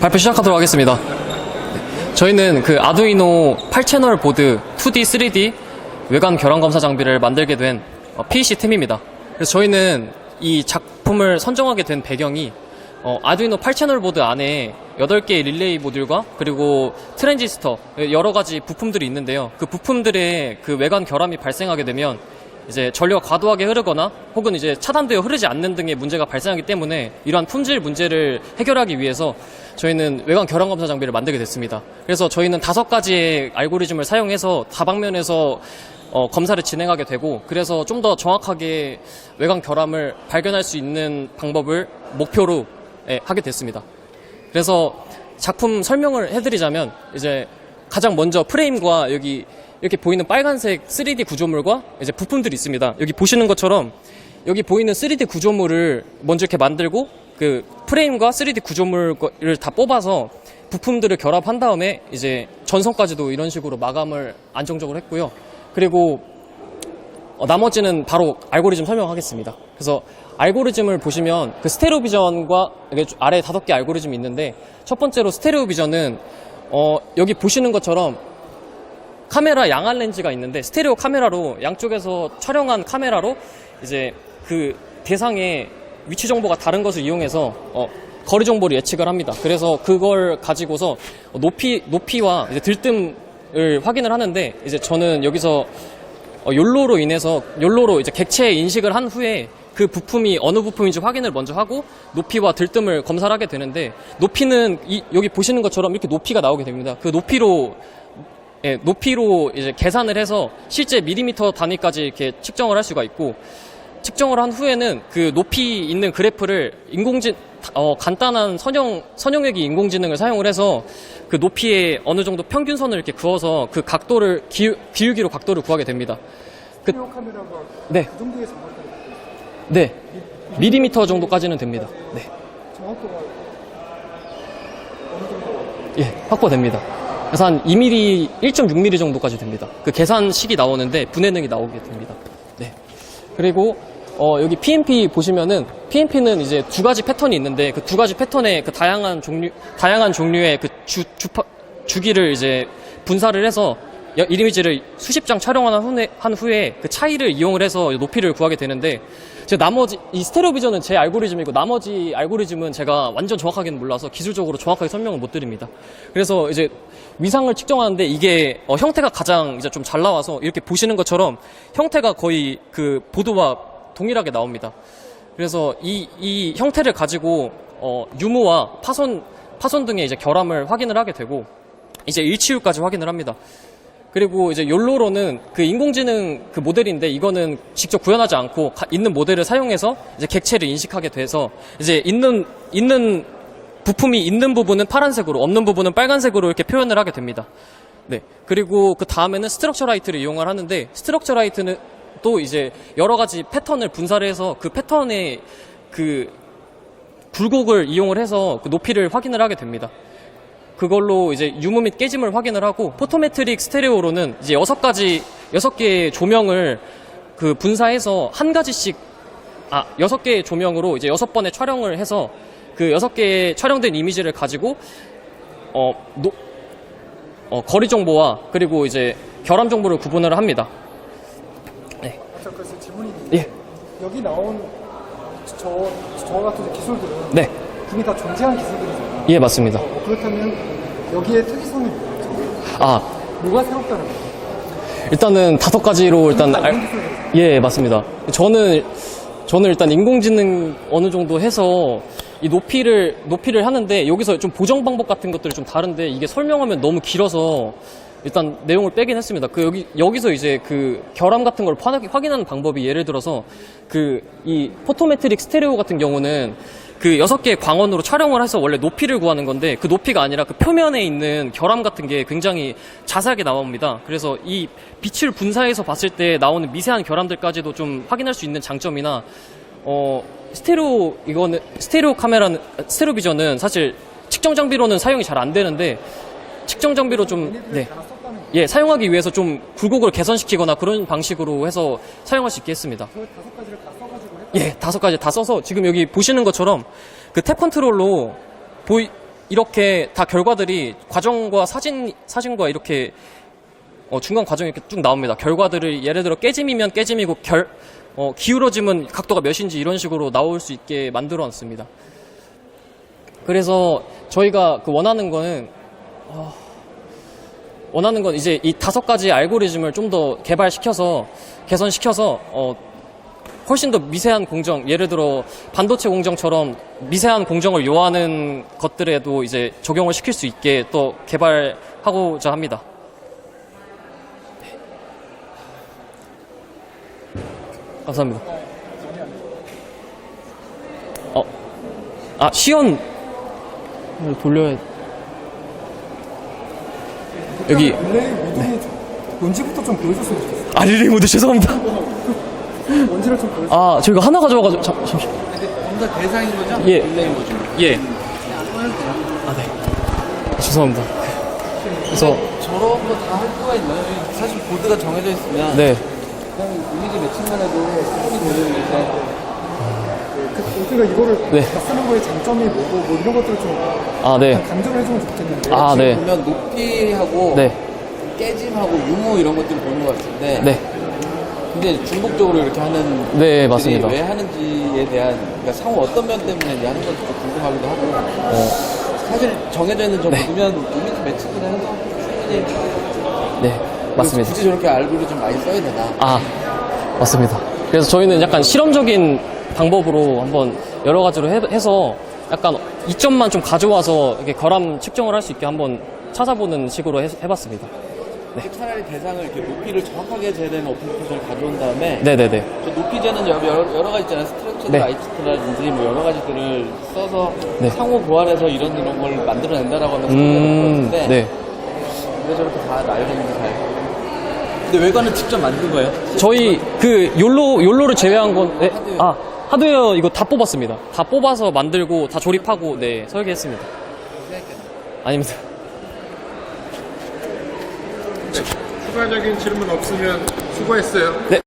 발표 시작하도록 하겠습니다. 저희는 그 아두이노 8채널 보드 2D, 3D 외관 결함 검사 장비를 만들게 된 PEC 팀입니다. 그래서 저희는 이 작품을 선정하게 된 배경이 아두이노 8채널 보드 안에 8개의 릴레이 모듈과 그리고 트랜지스터 여러 가지 부품들이 있는데요. 그 부품들의 그 외관 결함이 발생하게 되면 이제 전류가 과도하게 흐르거나 혹은 이제 차단되어 흐르지 않는 등의 문제가 발생하기 때문에 이러한 품질 문제를 해결하기 위해서 저희는 외관 결함 검사 장비를 만들게 됐습니다. 그래서 저희는 5가지의 알고리즘을 사용해서 다방면에서 검사를 진행하게 되고, 그래서 좀 더 정확하게 외관 결함을 발견할 수 있는 방법을 목표로 하게 됐습니다. 그래서 작품 설명을 해드리자면, 이제 가장 먼저 프레임과 여기 이렇게 보이는 빨간색 3D 구조물과 이제 부품들이 있습니다. 여기 보시는 것처럼 여기 보이는 3D 구조물을 먼저 이렇게 만들고 그 프레임과 3D 구조물을 다 뽑아서 부품들을 결합한 다음에 이제 전선까지도 이런 식으로 마감을 안정적으로 했고요. 그리고 나머지는 바로 알고리즘 설명하겠습니다. 그래서 알고리즘을 보시면 그 스테레오 비전과 아래 5개 알고리즘이 있는데, 첫 번째로 스테레오 비전은 여기 보시는 것처럼 카메라 양안 렌즈가 있는데, 스테레오 카메라로 양쪽에서 촬영한 카메라로 이제 그 대상의 위치 정보가 다른 것을 이용해서 거리 정보를 예측을 합니다. 그래서 그걸 가지고서 높이와 이제 들뜸을 확인을 하는데, 이제 저는 여기서 욜로로 이제 객체 인식을 한 후에 그 부품이 어느 부품인지 확인을 먼저 하고 높이와 들뜸을 검사를 하게 되는데, 높이는 여기 보시는 것처럼 이렇게 높이가 나오게 됩니다. 그 높이로 이제 계산을 해서 실제 밀리미터 단위까지 이렇게 측정을 할 수가 있고, 측정을 한 후에는 그 높이 있는 그래프를 간단한 선형외기 인공지능을 사용을 해서 그 높이에 어느 정도 평균선을 이렇게 그어서 그 각도를 기울기로 각도를 구하게 됩니다. 스테레오 카메라가 네. 그 정도의 정확도가 네. 밀리미터 정도까지는 됩니다. 네. 정확도가 어느 정도? 예, 확보됩니다. 그래서 한 2mm, 1.6mm 정도까지 됩니다. 그 계산식이 나오는데 분해능이 나오게 됩니다. 네. 그리고 여기 PNP 보시면은, PNP는 이제 2가지 패턴이 있는데, 그 2가지 패턴의 그 다양한 종류의 그 주기를 이제 분사를 해서 이미지를 수십 장 촬영한 후에 그 차이를 이용을 해서 높이를 구하게 되는데, 나머지 이 스테레오 비전은 제 알고리즘이고 나머지 알고리즘은 제가 완전 정확하게는 몰라서 기술적으로 정확하게 설명을 못 드립니다. 그래서 이제 위상을 측정하는데 이게 형태가 가장 이제 좀 잘 나와서 이렇게 보시는 것처럼 형태가 거의 그 보드와 동일하게 나옵니다. 그래서 이 형태를 가지고 유무와 파손 등의 이제 결함을 확인을 하게 되고, 이제 일치율까지 확인을 합니다. 그리고 이제 욜로로는 그 인공지능 그 모델인데, 이거는 직접 구현하지 않고 있는 모델을 사용해서 이제 객체를 인식하게 돼서 이제 있는 부품이 있는 부분은 파란색으로, 없는 부분은 빨간색으로 이렇게 표현을 하게 됩니다. 네. 그리고 그 다음에는 스트럭처 라이트를 이용을 하는데, 스트럭처 라이트는 또 이제 여러 가지 패턴을 분사를 해서 그 패턴의 그 굴곡을 이용을 해서 그 높이를 확인을 하게 됩니다. 그걸로 이제 유무 및 깨짐을 확인을 하고, 포토메트릭 스테레오로는 이제 6개의 조명을 그 분사해서 6개의 조명으로 이제 6번의 촬영을 해서 그 6개의 촬영된 이미지를 가지고 거리 정보와 그리고 이제 결함 정보를 구분을 합니다. 네. 그래서 질문이 있는데, 예. 여기 나온 저 같은 기술들은 네. 이미 다 존재한 기술들이잖아요. 예, 맞습니다. 그렇다면 여기에 특이성이 뭐죠? 뭐가 새롭다는 거죠? 일단은 5가지로 일단 예, 맞습니다. 저는 일단 인공지능 어느 정도 해서 이 높이를 하는데, 여기서 좀 보정 방법 같은 것들이 좀 다른데, 이게 설명하면 너무 길어서 일단 내용을 빼긴 했습니다. 여기서 이제 그 결함 같은 걸 확인하는 방법이, 예를 들어서 이 포토메트릭 스테레오 같은 경우는 그 6개의 광원으로 촬영을 해서 원래 높이를 구하는 건데, 그 높이가 아니라 그 표면에 있는 결함 같은 게 굉장히 자세하게 나옵니다. 그래서 이 빛을 분사해서 봤을 때 나오는 미세한 결함들까지도 좀 확인할 수 있는 장점이나, 스테레오 비전은 사실 측정 장비로는 사용이 잘 안 되는데, 측정 장비로 좀, 네. 예, 사용하기 위해서 좀 굴곡을 개선시키거나 그런 방식으로 해서 사용할 수 있게 했습니다. 저 5가지를 다 써가지고 예, 5가지 다 써서 지금 여기 보시는 것처럼 그 탭 컨트롤로 이렇게 다 결과들이 과정과 사진과 이렇게 중간 과정이 이렇게 쭉 나옵니다. 결과들을 예를 들어 깨짐이면 깨짐이고 기울어짐은 각도가 몇인지 이런 식으로 나올 수 있게 만들어 놨습니다. 그래서 저희가 원하는 건 이제 이 5가지 알고리즘을 좀 더 개선시켜서 훨씬 더 미세한 공정, 예를 들어 반도체 공정처럼 미세한 공정을 요하는 것들에도 이제 적용을 시킬 수 있게 또 개발하고자 합니다. 감사합니다. 시연을 돌려야 여기 릴레이 모듈이 뭔지부터 좀 보여줬으면 좋겠어요. 릴레이 모드 죄송합니다. 뭔지를 좀 보여주세요. 저희가 하나 가져와가지고 잠시. 뭔가 대상인 거죠? 예. 릴레이 모듈. 네. 죄송합니다. 그래서 저런 거 다 할 수가 있나요? 사실 보드가 정해져 있으면 네. 그냥 이미지 매칭만 해도 충분히 되는데 그러니까 이거를 네. 다 쓰는 거의 장점이 뭐고 뭐 이런 것들을 좀 네. 강조를 해주면 좋겠는데. 지금 네. 보면 높이하고 네. 깨짐하고 유무 이런 것들 보는 것 같은데 네. 근데 중복적으로 이렇게 하는 네, 맞습니다. 왜 하는지에 대한 그러니까 상호 어떤 면 때문에 이제 하는 건지 좀 궁금하기도 하고 사실 정해져 있는 저 보면 이미지 매칭이나 해도 충분히 네. 맞습니다. 굳이 저렇게 알고리즘 많이 써야 되나? 맞습니다. 그래서 저희는 약간 실험적인 방법으로 한번 여러 가지로 해서 약간 이점만 좀 가져와서 이렇게 결함 측정을 할 수 있게 한번 찾아보는 식으로 해봤습니다. 차라리 대상을 이렇게 높이를 정확하게 재는 어플리케이션을 가져온 다음에 네네네. 저 높이 재는 여러 가지 있잖아요. 스트럭처드 네. 라이트라든지 뭐 여러 가지들을 써서 네. 상호 보완해서 이런 걸 만들어낸다라고 하면 생각했는데 네. 왜 저렇게 다 나열했는지 잘. 근데 외관은 직접 만든 거예요? 저희 욜로를 제외한 건 하드웨어 이거 다 뽑았습니다. 다 뽑아서 만들고 다 조립하고 설계했습니다. 아닙니다. 추가적인 질문 없으면 수고했어요. 네.